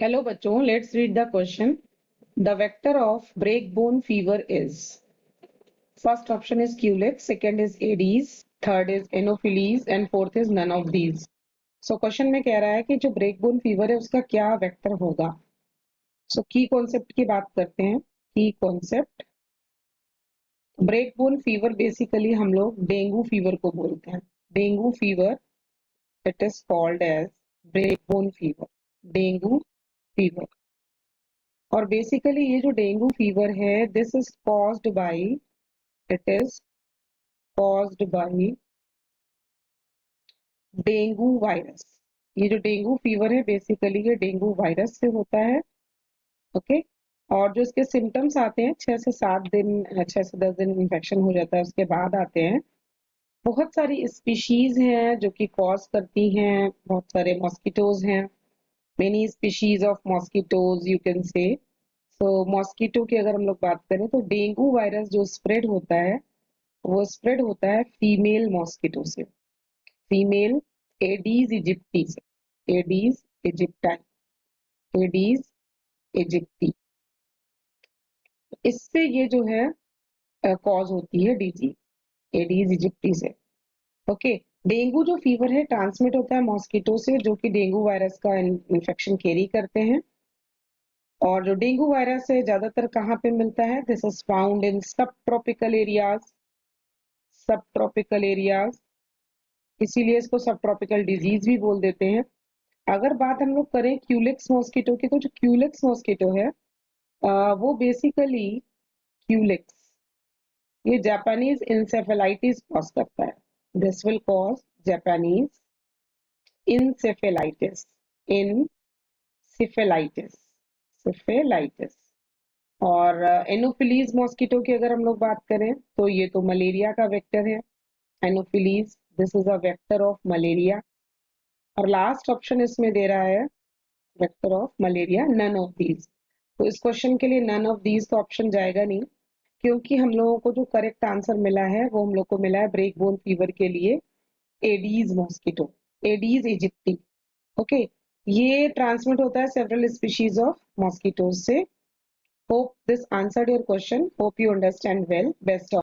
Hello बच्चों, let's read the question. The vector of break bone fever is. First option is culex, second is aedes, third is anopheles and fourth is none of these. So question में कह रहा है कि जो break bone fever है उसका क्या vector होगा. सो की कॉन्सेप्ट की बात करते हैं. की concept, break bone fever basically हम लोग डेंगू फीवर को बोलते हैं. Dengue fever, it is called as break bone fever. Dengue fever. और बेसिकली ये जो डेंगू फीवर है, this is caused by, it is caused by dengue virus. ये जो डेंगू फीवर है बेसिकली ये डेंगू वायरस से होता है. ओके. और जो इसके सिम्टम्स आते हैं 6 से 7 दिन, 6 से 10 दिन इन्फेक्शन हो जाता है उसके बाद आते हैं. बहुत सारी स्पीशीज हैं जो कि कॉज करती हैं. बहुत सारे मॉस्किटोज हैं. Many species of mosquitoes you can say. तो मॉस्किटो की अगर हम लोग बात करें तो डेंगू वायरस जो स्प्रेड होता है वो स्प्रेड होता है फीमेल मॉस्किटो से. फीमेल एडीज इजिप्टी से. Aedes aegypti. Aedes aegypti. इससे ये जो है कॉज होती है डिजीज एडीज इजिप्टी से. ओके. डेंगू जो फीवर है ट्रांसमिट होता है मॉस्किटो से जो कि डेंगू वायरस का इन्फेक्शन कैरी करते हैं. और जो डेंगू वायरस है ज्यादातर कहाँ पे मिलता है? दिस इज फाउंड इन सब ट्रॉपिकल एरियाज. सब ट्रॉपिकल एरियाज, इसीलिए इसको सब ट्रॉपिकल डिजीज भी बोल देते हैं. अगर बात हम लोग करें क्यूलेक्स मॉस्किटो की, तो जो क्यूलेक्स मॉस्किटो है वो बेसिकली क्यूलेक्स ये जापानीज इंसेफेलाइटिस कॉज करता है. This will cause Japanese encephalitis. Encephalitis. Encephalitis. और एनोफिलीज मॉस्किटो की अगर हम लोग बात करें तो ये तो मलेरिया का वेक्टर है. Anopheles, this is a vector of malaria. और लास्ट ऑप्शन इसमें दे रहा है vector of malaria, none of these. तो इस क्वेश्चन के लिए नन ऑफ दीज तो ऑप्शन जाएगा नहीं, क्योंकि हम लोगों को जो करेक्ट आंसर मिला है वो हम लोग को मिला है ब्रेक बोन फीवर के लिए aedes mosquito. Aedes aegypti. Okay. ये ट्रांसमिट होता है सेवरल स्पीशीज ऑफ मॉस्किटोज से. Hope this answered your question. Hope you understand well. Best of